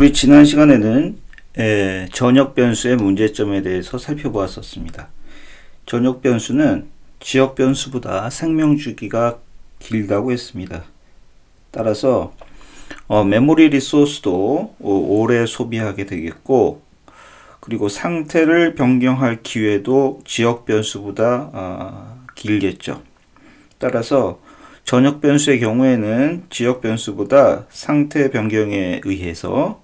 우리 지난 시간에는 전역 변수의 문제점에 대해서 살펴보았었습니다. 전역 변수는 지역 변수보다 생명주기가 길다고 했습니다. 따라서 메모리 리소스도 오래 소비하게 되겠고, 그리고 상태를 변경할 기회도 지역 변수보다 길겠죠. 따라서 전역 변수의 경우에는 지역 변수보다 상태 변경에 의해서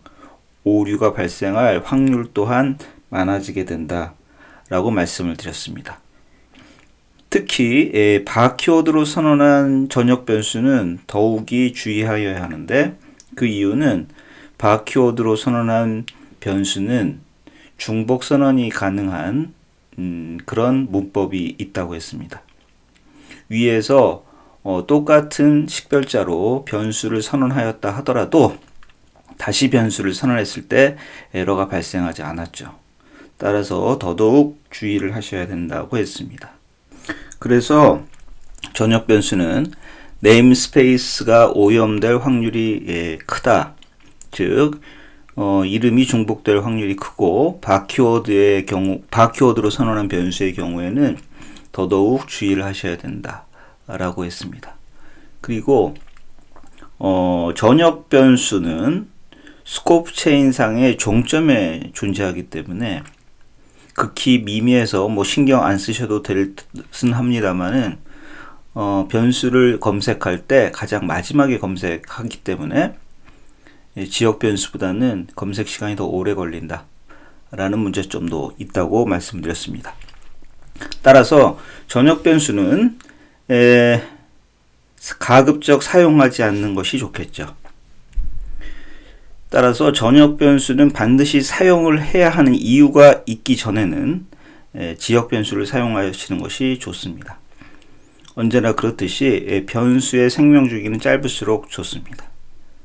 오류가 발생할 확률 또한 많아지게 된다라고 말씀을 드렸습니다. 특히 바퀴워드로 선언한 전역 변수는 더욱이 주의하여야 하는데, 그 이유는 바퀴워드로 선언한 변수는 중복 선언이 가능한 그런 문법이 있다고 했습니다. 위에서 똑같은 식별자로 변수를 선언하였다 하더라도 다시 변수를 선언했을 때 에러가 발생하지 않았죠. 따라서 더더욱 주의를 하셔야 된다고 했습니다. 그래서 전역 변수는 네임스페이스가 오염될 확률이 크다. 즉 이름이 중복될 확률이 크고 바퀴워드로 선언한 변수의 경우에는 더더욱 주의를 하셔야 된다라고 했습니다. 그리고 전역 변수는 스코프 체인상의 종점에 존재하기 때문에 극히 미미해서 신경 안 쓰셔도 될 듯은 합니다만은 변수를 검색할 때 가장 마지막에 검색하기 때문에 지역 변수보다는 검색 시간이 더 오래 걸린다 라는 문제점도 있다고 말씀드렸습니다. 따라서 전역 변수는 가급적 사용하지 않는 것이 좋겠죠. 따라서 전역 변수는 반드시 사용을 해야 하는 이유가 있기 전에는 지역 변수를 사용하시는 것이 좋습니다. 언제나 그렇듯이 변수의 생명주기는 짧을수록 좋습니다.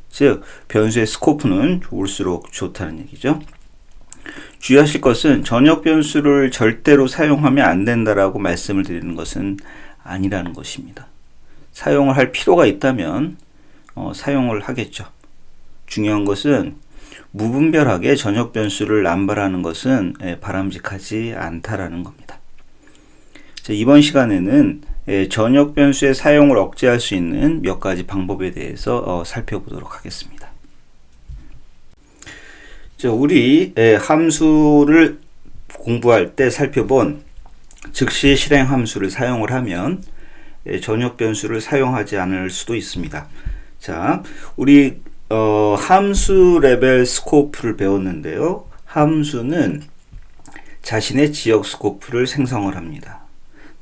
즉 변수의 스코프는 좋을수록 좋다는 얘기죠. 주의하실 것은 전역 변수를 절대로 사용하면 안 된다라고 말씀을 드리는 것은 아니라는 것입니다. 사용을 할 필요가 있다면 사용을 하겠죠. 중요한 것은 무분별하게 전역 변수를 남발하는 것은 바람직하지 않다라는 겁니다. 자, 이번 시간에는 전역 변수의 사용을 억제할 수 있는 몇 가지 방법에 대해서 살펴보도록 하겠습니다. 자, 우리 함수를 공부할 때 살펴본 즉시 실행 함수를 사용을 하면 전역 변수를 사용하지 않을 수도 있습니다. 자, 우리 함수 레벨 스코프를 배웠는데요. 함수는 자신의 지역 스코프를 생성을 합니다.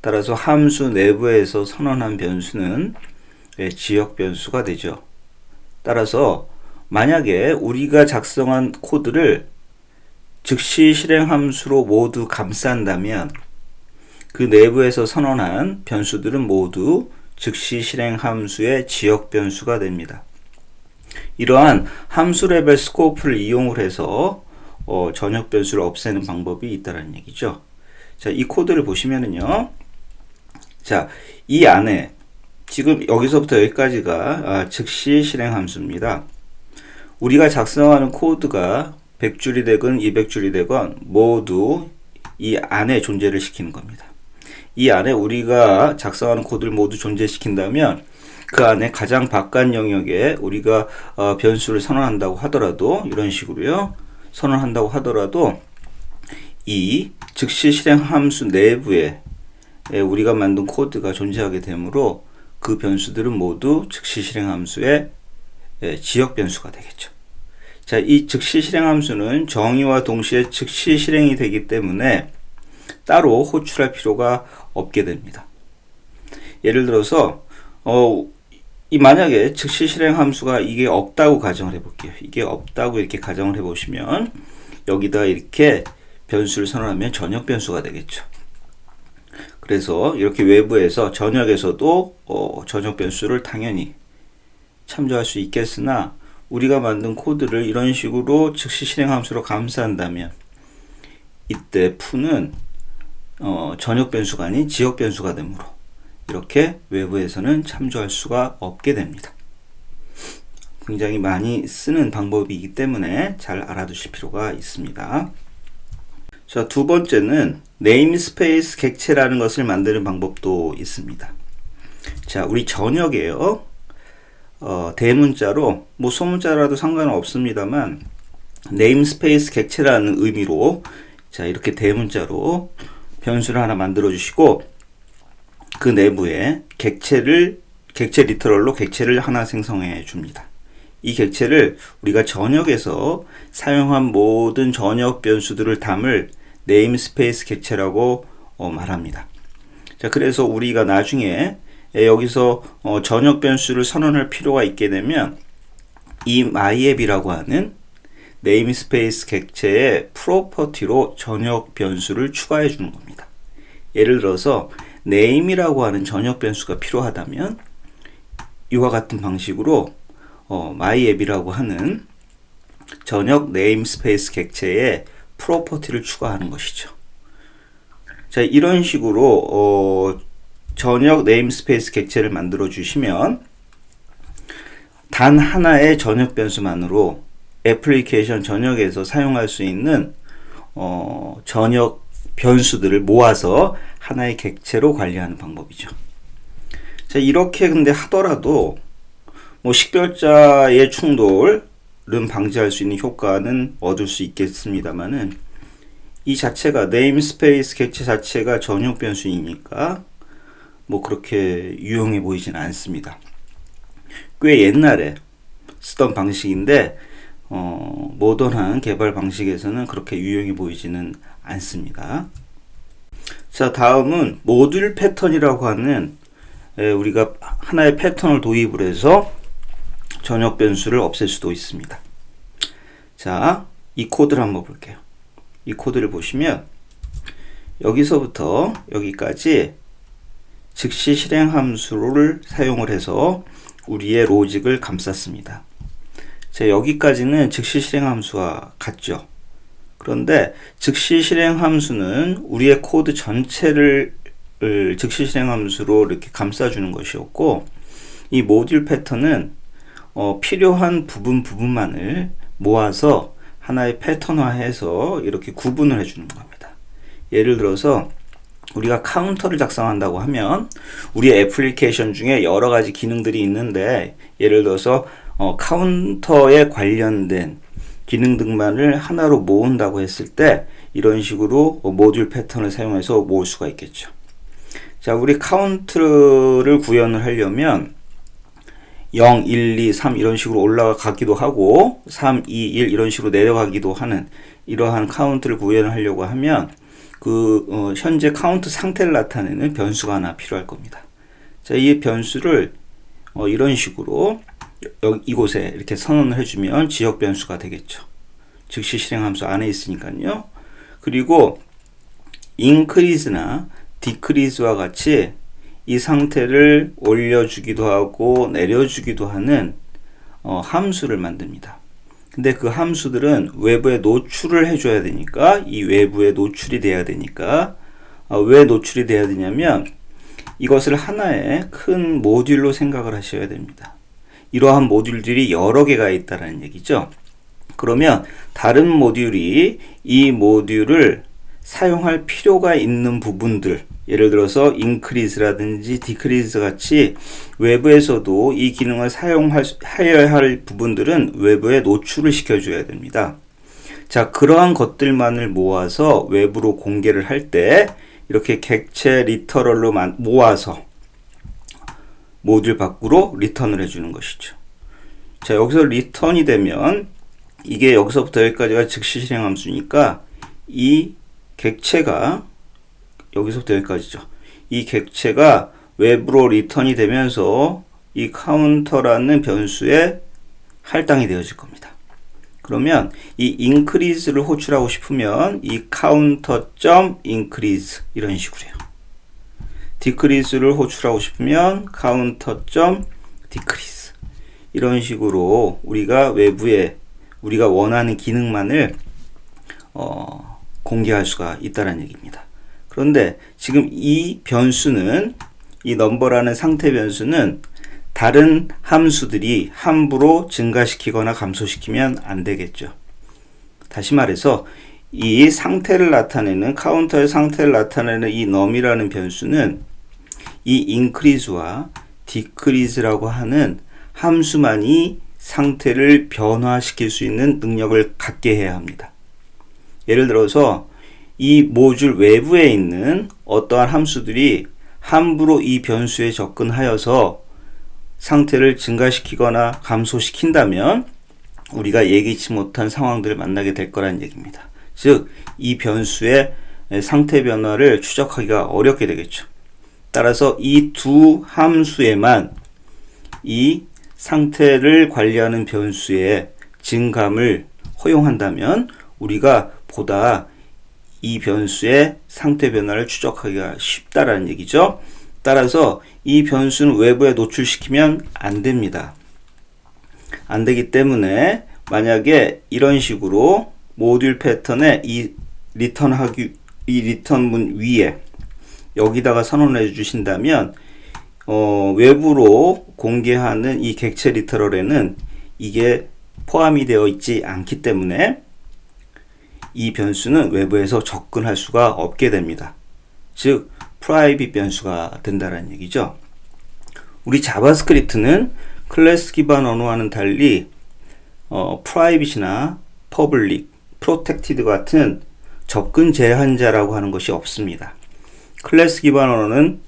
따라서 함수 내부에서 선언한 변수는 지역 변수가 되죠. 따라서 만약에 우리가 작성한 코드를 즉시 실행 함수로 모두 감싼다면 그 내부에서 선언한 변수들은 모두 즉시 실행 함수의 지역 변수가 됩니다. 이러한 함수 레벨 스코프를 이용을 해서 전역 변수를 없애는 방법이 있다는 얘기죠. 자, 이 코드를 보시면은요. 자, 이 안에 지금 여기서부터 여기까지가 즉시 실행 함수입니다. 우리가 작성하는 코드가 100줄이 되건 200줄이 되건 모두 이 안에 존재를 시키는 겁니다. 이 안에 우리가 작성하는 코드를 모두 존재시킨다면 그 안에 가장 바깥 영역에 우리가 변수를 선언한다고 하더라도 이런 식으로요. 선언한다고 하더라도 이 즉시 실행 함수 내부에 우리가 만든 코드가 존재하게 되므로 그 변수들은 모두 즉시 실행 함수의 지역 변수가 되겠죠. 자, 이 즉시 실행 함수는 정의와 동시에 즉시 실행이 되기 때문에 따로 호출할 필요가 없게 됩니다. 예를 들어서 만약에 즉시 실행 함수가 이게 없다고 가정을 해볼게요. 이게 없다고 이렇게 가정을 해보시면 여기다 이렇게 변수를 선언하면 전역 변수가 되겠죠. 그래서 이렇게 외부에서 전역에서도 전역 변수를 당연히 참조할 수 있겠으나 우리가 만든 코드를 이런 식으로 즉시 실행 함수로 감싼다면 이때 푸는 전역 변수가 아닌 지역 변수가 되므로 이렇게 외부에서는 참조할 수가 없게 됩니다. 굉장히 많이 쓰는 방법이기 때문에 잘 알아두실 필요가 있습니다. 자, 두 번째는 네임스페이스 객체라는 것을 만드는 방법도 있습니다. 자, 우리 전역에요. 대문자로 뭐 소문자라도 상관은 없습니다만 네임스페이스 객체라는 의미로 자, 이렇게 대문자로 변수를 하나 만들어 주시고 그 내부에 객체 리터럴로 객체를 하나 생성해 줍니다. 이 객체를 우리가 전역에서 사용한 모든 전역 변수들을 담을 네임스페이스 객체라고 말합니다. 자, 그래서 우리가 나중에 여기서 전역 변수를 선언할 필요가 있게 되면 이 myApp이라고 하는 네임스페이스 객체의 프로퍼티로 전역 변수를 추가해 주는 겁니다. 예를 들어서 name이라고 하는 전역 변수가 필요하다면 이와 같은 방식으로 myApp이라고 하는 전역 네임스페이스 객체에 프로퍼티를 추가하는 것이죠. 자, 이런 식으로 전역 네임스페이스 객체를 만들어 주시면 단 하나의 전역 변수만으로 애플리케이션 전역에서 사용할 수 있는 전역 변수들을 모아서 하나의 객체로 관리하는 방법이죠. 자, 이렇게 근데 하더라도 뭐 식별자의 충돌은 방지할 수 있는 효과는 얻을 수 있겠습니다만은 이 자체가 네임스페이스 객체 자체가 전역 변수이니까 뭐 그렇게 유용해 보이진 않습니다. 꽤 옛날에 쓰던 방식인데 모던한 개발 방식에서는 그렇게 유용해 보이지는 않습니다. 자, 다음은 모듈 패턴이라고 하는 우리가 하나의 패턴을 도입을 해서 전역 변수를 없앨 수도 있습니다. 자, 이 코드를 한번 볼게요. 이 코드를 보시면 여기서부터 여기까지 즉시 실행 함수를 사용을 해서 우리의 로직을 감쌌습니다. 자, 여기까지는 즉시 실행 함수와 같죠. 그런데 즉시 실행 함수는 우리의 코드 전체를 즉시 실행 함수로 이렇게 감싸주는 것이었고, 이 모듈 패턴은 필요한 부분만을 모아서 하나의 패턴화해서 이렇게 구분을 해주는 겁니다. 예를 들어서 우리가 카운터를 작성한다고 하면 우리 애플리케이션 중에 여러 가지 기능들이 있는데, 예를 들어서 카운터에 관련된 기능들만을 하나로 모은다고 했을 때 이런 식으로 모듈 패턴을 사용해서 모을 수가 있겠죠. 자, 우리 카운트를 구현을 하려면 0, 1, 2, 3 이런 식으로 올라가기도 하고 3, 2, 1 이런 식으로 내려가기도 하는 이러한 카운트를 구현을 하려고 하면 현재 카운트 상태를 나타내는 변수가 하나 필요할 겁니다. 자, 이 변수를 이런 식으로 이곳에 이렇게 선언을 해주면 지역 변수가 되겠죠. 즉시 실행 함수 안에 있으니까요. 그리고 increase나 decrease와 같이 이 상태를 올려주기도 하고 내려주기도 하는 함수를 만듭니다. 근데 그 함수들은 외부에 노출을 해줘야 되니까, 이 외부에 노출이 돼야 되니까, 왜 노출이 돼야 되냐면 이것을 하나의 큰 모듈로 생각을 하셔야 됩니다. 이러한 모듈들이 여러 개가 있다는 얘기죠. 그러면 다른 모듈이 이 모듈을 사용할 필요가 있는 부분들, 예를 들어서 increase라든지 decrease 같이 외부에서도 이 기능을 사용하여야 할 부분들은 외부에 노출을 시켜줘야 됩니다. 자, 그러한 것들만을 모아서 외부로 공개를 할 때 이렇게 객체 리터럴로 모아서 모듈 밖으로 리턴을 해주는 것이죠. 자, 여기서 리턴이 되면 이게 여기서부터 여기까지가 즉시 실행 함수니까 이 객체가 여기서부터 여기까지죠. 이 객체가 외부로 리턴이 되면서 이 카운터라는 변수에 할당이 되어질 겁니다. 그러면 이 increase를 호출하고 싶으면 이 counter.increase 이런 식으로 해요. decrease를 호출하고 싶으면 counter.decrease 이런 식으로 우리가 외부에 우리가 원하는 기능만을 공개할 수가 있다는 얘기입니다. 그런데 지금 이 변수는, 이 넘버라는 상태 변수는 다른 함수들이 함부로 증가시키거나 감소시키면 안 되겠죠. 다시 말해서 이 상태를 나타내는 카운터의 상태를 나타내는 이 num이라는 변수는 이 increase와 decrease라고 하는 함수만이 상태를 변화시킬 수 있는 능력을 갖게 해야 합니다. 예를 들어서 이 모듈 외부에 있는 어떠한 함수들이 함부로 이 변수에 접근하여서 상태를 증가시키거나 감소시킨다면 우리가 예기치 못한 상황들을 만나게 될 거란 얘기입니다. 즉, 이 변수의 상태 변화를 추적하기가 어렵게 되겠죠. 따라서 이 두 함수에만 이 상태를 관리하는 변수의 증감을 허용한다면 우리가 보다 이 변수의 상태 변화를 추적하기가 쉽다라는 얘기죠. 따라서 이 변수는 외부에 노출시키면 안 됩니다. 안 되기 때문에 만약에 이런 식으로 모듈 패턴에 이 리턴문 위에 여기다가 선언해 주신다면 외부로 공개하는 이 객체 리터럴에는 이게 포함이 되어 있지 않기 때문에 이 변수는 외부에서 접근할 수가 없게 됩니다. 즉 프라이빗 변수가 된다는 얘기죠. 우리 자바스크립트는 클래스 기반 언어와는 달리 프라이빗이나 퍼블릭, 프로텍티드 같은 접근 제한자라고 하는 것이 없습니다. 클래스 기반 언어는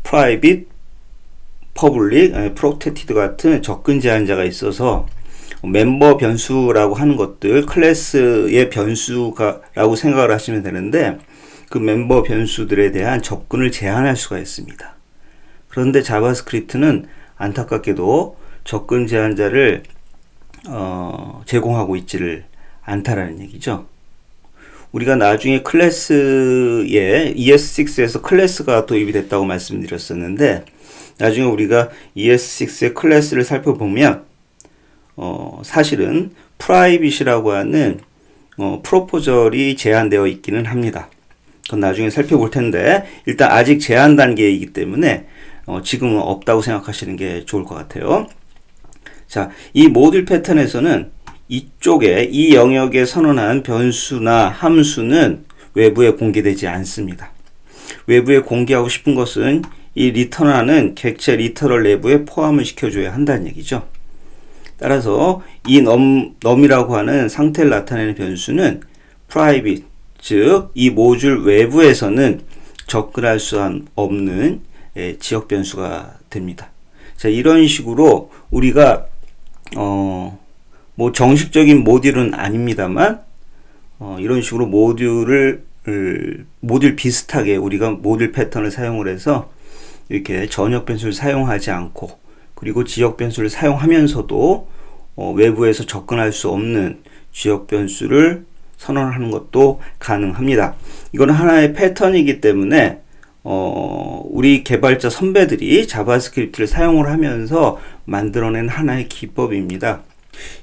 프라이빗, 퍼블릭, 프로텍티드 같은 접근 제한자가 있어서 멤버 변수라고 하는 것들 클래스의 변수라고 생각을 하시면 되는데 그 멤버 변수들에 대한 접근을 제한할 수가 있습니다. 그런데 자바스크립트는 안타깝게도 접근 제한자를 제공하고 있지를 않다라는 얘기죠. 우리가 나중에 클래스에 ES6에서 클래스가 도입이 됐다고 말씀드렸었는데 나중에 우리가 ES6의 클래스를 살펴보면 사실은 프라이빗이라고 하는 프로포절이 제한되어 있기는 합니다. 그건 나중에 살펴볼 텐데 일단 아직 제한 단계이기 때문에 지금은 없다고 생각하시는 게 좋을 것 같아요. 자, 이 모듈 패턴에서는 이쪽에 이 영역에 선언한 변수나 함수는 외부에 공개되지 않습니다. 외부에 공개하고 싶은 것은 이 리턴하는 객체 리터럴 내부에 포함을 시켜줘야 한다는 얘기죠. 따라서 이 num이라고 하는 상태를 나타내는 변수는 private, 즉 이 모듈 외부에서는 접근할 수 없는 지역 변수가 됩니다. 자, 이런 식으로 우리가 뭐 정식적인 모듈은 아닙니다만 이런 식으로 모듈 비슷하게 우리가 모듈 패턴을 사용을 해서 이렇게 전역 변수를 사용하지 않고 그리고 지역 변수를 사용하면서도 외부에서 접근할 수 없는 지역 변수를 선언하는 것도 가능합니다. 이건 하나의 패턴이기 때문에 우리 개발자 선배들이 자바스크립트를 사용을 하면서 만들어낸 하나의 기법입니다.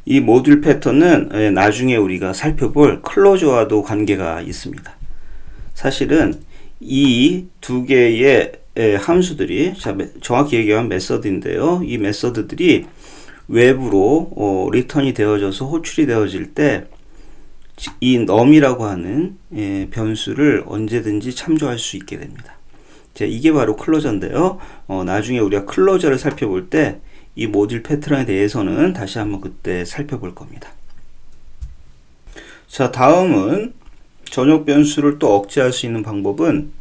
이 모듈 패턴은 나중에 우리가 살펴볼 클로저와도 관계가 있습니다. 사실은 이 두 개의 함수들이 정확히 얘기하면 메서드인데요. 이 메서드들이 외부로 리턴이 되어져서 호출이 되어질 때 이 num이라고 하는 변수를 언제든지 참조할 수 있게 됩니다. 자, 이게 바로 클로저인데요. 나중에 우리가 클로저를 살펴볼 때 이 모듈 패턴에 대해서는 다시 한번 그때 살펴볼 겁니다. 자, 다음은 전역 변수를 또 억제할 수 있는 방법은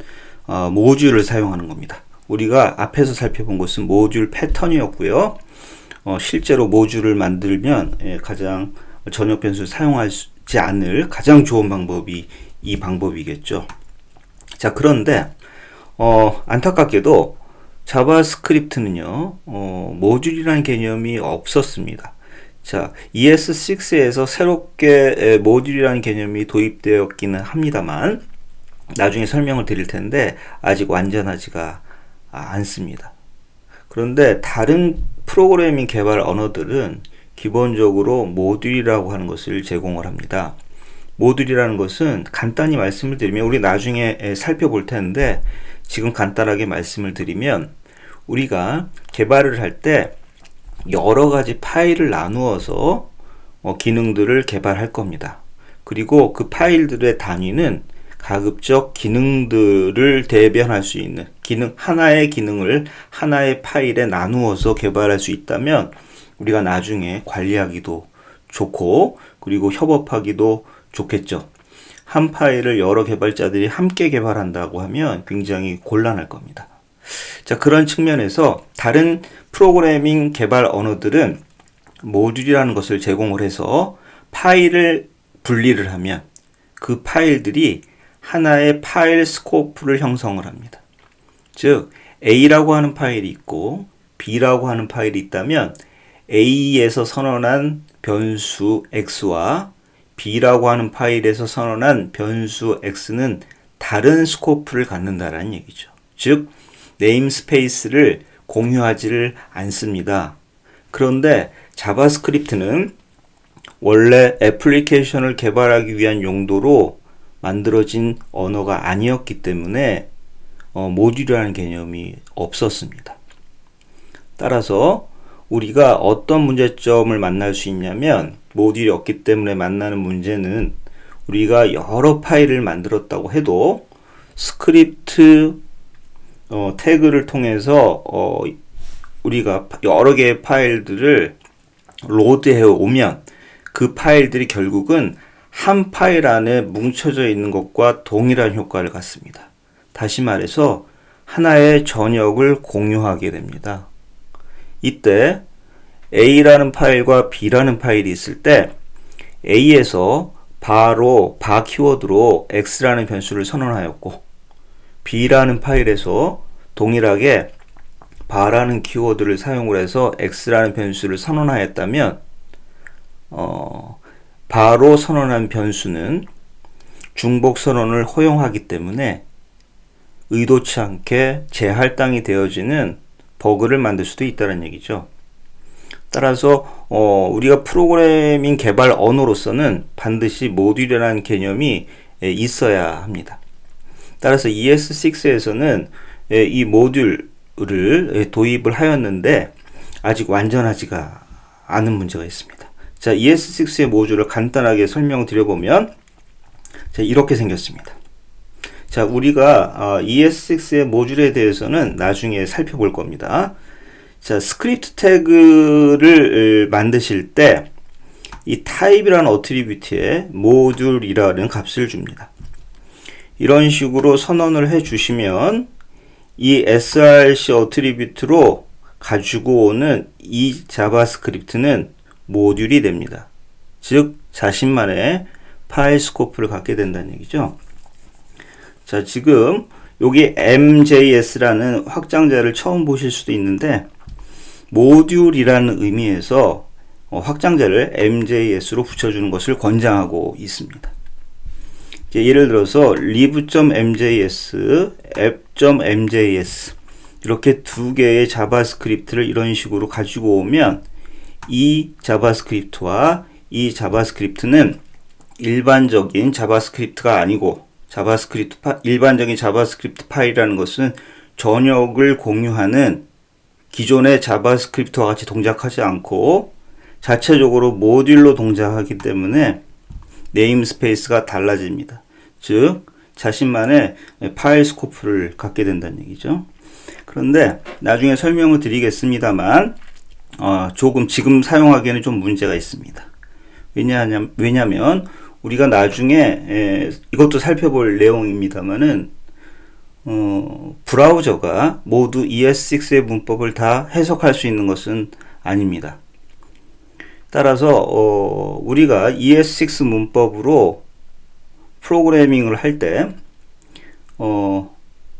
모듈을 사용하는 겁니다. 우리가 앞에서 살펴본 것은 모듈 패턴이었고요. 실제로 모듈을 만들면 가장 전역 변수를 사용하지 않을 가장 좋은 방법이 이 방법이겠죠. 자, 그런데 안타깝게도 자바스크립트는요 모듈이라는 개념이 없었습니다. 자, ES6에서 새롭게 모듈이라는 개념이 도입되었기는 합니다만 나중에 설명을 드릴 텐데 아직 완전하지가 않습니다. 그런데 다른 프로그래밍 개발 언어들은 기본적으로 모듈이라고 하는 것을 제공을 합니다. 모듈이라는 것은 간단히 말씀을 드리면 우리 나중에 살펴볼 텐데 지금 간단하게 말씀을 드리면 우리가 개발을 할 때 여러 가지 파일을 나누어서 기능들을 개발할 겁니다. 그리고 그 파일들의 단위는 가급적 기능들을 대변할 수 있는 하나의 기능을 하나의 파일에 나누어서 개발할 수 있다면 우리가 나중에 관리하기도 좋고 그리고 협업하기도 좋겠죠. 한 파일을 여러 개발자들이 함께 개발한다고 하면 굉장히 곤란할 겁니다. 자, 그런 측면에서 다른 프로그래밍 개발 언어들은 모듈이라는 것을 제공을 해서 파일을 분리를 하면 그 파일들이 하나의 파일 스코프를 형성을 합니다. 즉 A라고 하는 파일이 있고 B라고 하는 파일이 있다면 A에서 선언한 변수 X와 B라고 하는 파일에서 선언한 변수 X는 다른 스코프를 갖는다라는 얘기죠. 즉 네임스페이스를 공유하지를 않습니다. 그런데 자바스크립트는 원래 애플리케이션을 개발하기 위한 용도로 만들어진 언어가 아니었기 때문에 모듈이라는 개념이 없었습니다. 따라서 우리가 어떤 문제점을 만날 수 있냐면 모듈이 없기 때문에 만나는 문제는 우리가 여러 파일을 만들었다고 해도 스크립트 태그를 통해서 우리가 여러 개의 파일들을 로드해 오면 그 파일들이 결국은 한 파일 안에 뭉쳐져 있는 것과 동일한 효과를 갖습니다. 다시 말해서 하나의 전역을 공유하게 됩니다. 이때 A라는 파일과 B라는 파일이 있을 때 A에서 바 키워드로 X라는 변수를 선언하였고 B라는 파일에서 동일하게 바라는 키워드를 사용을 해서 X라는 변수를 선언하였다면 바로 선언한 변수는 중복 선언을 허용하기 때문에 의도치 않게 재할당이 되어지는 버그를 만들 수도 있다는 얘기죠. 따라서 우리가 프로그래밍 개발 언어로서는 반드시 모듈이라는 개념이 있어야 합니다. 따라서 ES6에서는 이 모듈을 도입을 하였는데 아직 완전하지가 않은 문제가 있습니다. 자, ES6의 모듈을 간단하게 설명을 드려보면 자, 이렇게 생겼습니다. 자, 우리가 ES6의 모듈에 대해서는 나중에 살펴볼 겁니다. 자, 스크립트 태그를 만드실 때 이 타입이라는 어트리뷰트에 모듈이라는 값을 줍니다. 이런 식으로 선언을 해 주시면 이 src 어트리뷰트로 가지고 오는 이 자바스크립트는 모듈이 됩니다. 즉 자신만의 파일 스코프를 갖게 된다는 얘기죠. 자, 지금 여기 MJS라는 확장자를 처음 보실 수도 있는데 모듈이라는 의미에서 확장자를 MJS로 붙여주는 것을 권장하고 있습니다. 예를 들어서 live.mjs, app.mjs 이렇게 두 개의 자바스크립트를 이런 식으로 가지고 오면 이 자바스크립트와 이 자바스크립트는 일반적인 자바스크립트가 아니고 일반적인 자바스크립트 파일이라는 것은 전역을 공유하는 기존의 자바스크립트와 같이 동작하지 않고 자체적으로 모듈로 동작하기 때문에 네임스페이스가 달라집니다. 즉 자신만의 파일 스코프를 갖게 된다는 얘기죠. 그런데 나중에 설명을 드리겠습니다만 조금 지금 사용하기에는 좀 문제가 있습니다. 왜냐하면 우리가 나중에 이것도 살펴볼 내용입니다만은 브라우저가 모두 ES6의 문법을 다 해석할 수 있는 것은 아닙니다. 따라서 우리가 ES6 문법으로 프로그래밍을 할 때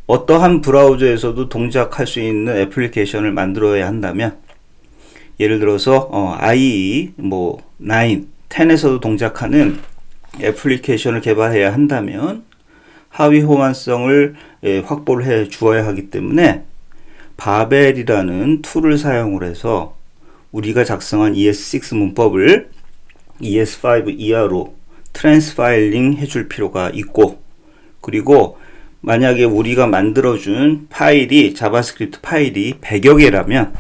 어떠한 브라우저에서도 동작할 수 있는 애플리케이션을 만들어야 한다면 예를 들어서 IE 9, 10에서도 동작하는 애플리케이션을 개발해야 한다면 하위 호환성을 확보를 해 주어야 하기 때문에 바벨이라는 툴을 사용을 해서 우리가 작성한 ES6 문법을 ES5 이하로 트랜스파일링 해줄 필요가 있고 그리고 만약에 우리가 만들어준 파일이 자바스크립트 파일이 100여 개라면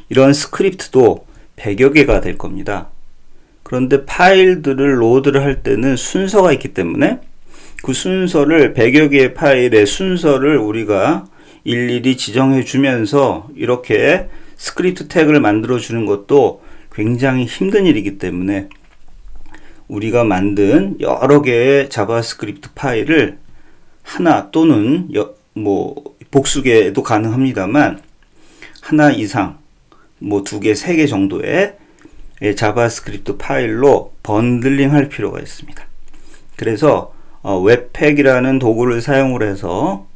이런 스크립트도 100여 개가 될 겁니다. 그런데 파일들을 로드를 할 때는 순서가 있기 때문에 그 순서를 100여 개의 파일의 순서를 우리가 일일이 지정해 주면서 이렇게 스크립트 태그를 만들어 주는 것도 굉장히 힘든 일이기 때문에 우리가 만든 여러 개의 자바스크립트 파일을 하나 또는 복수 개도 가능합니다만 하나 이상 두 개, 세 개 정도의 자바스크립트 파일로 번들링 할 필요가 있습니다. 그래서 웹팩이라는 도구를 사용을 해서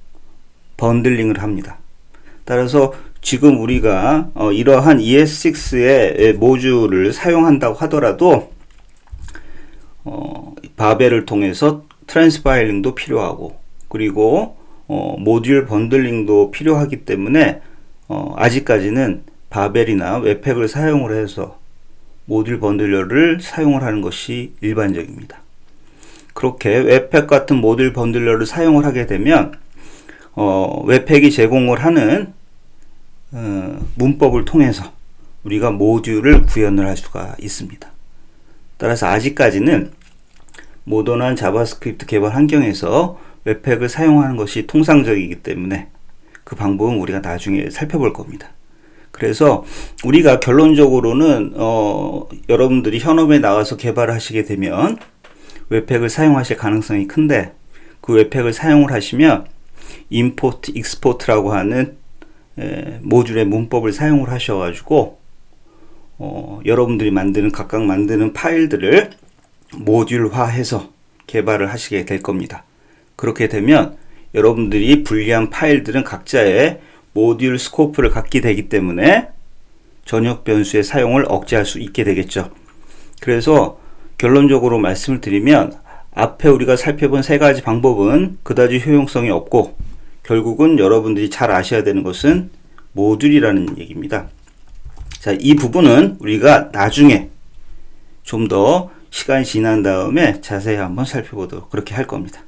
번들링을 합니다. 따라서 지금 우리가 이러한 ES6의 모듈을 사용한다고 하더라도 바벨을 통해서 트랜스파일링도 필요하고 그리고 모듈 번들링도 필요하기 때문에 아직까지는 바벨이나 웹팩을 사용을 해서 모듈 번들러를 사용을 하는 것이 일반적입니다. 그렇게 웹팩 같은 모듈 번들러를 사용을 하게 되면 웹팩이 제공을 하는 문법을 통해서 우리가 모듈을 구현을 할 수가 있습니다. 따라서 아직까지는 모던한 자바스크립트 개발 환경에서 웹팩을 사용하는 것이 통상적이기 때문에 그 방법은 우리가 나중에 살펴볼 겁니다. 그래서 우리가 결론적으로는 여러분들이 현업에 나가서 개발을 하시게 되면 웹팩을 사용하실 가능성이 큰데 그 웹팩을 사용을 하시면 임포트, 익스포트라고 하는 모듈의 문법을 사용을 하셔가지고 여러분들이 각각 만드는 파일들을 모듈화해서 개발을 하시게 될 겁니다. 그렇게 되면 여러분들이 분리한 파일들은 각자의 모듈 스코프를 갖게 되기 때문에 전역 변수의 사용을 억제할 수 있게 되겠죠. 그래서 결론적으로 말씀을 드리면 앞에 우리가 살펴본 세 가지 방법은 그다지 효용성이 없고 결국은 여러분들이 잘 아셔야 되는 것은 모듈이라는 얘기입니다. 자, 이 부분은 우리가 나중에 좀 더 시간이 지난 다음에 자세히 한번 살펴보도록 그렇게 할 겁니다.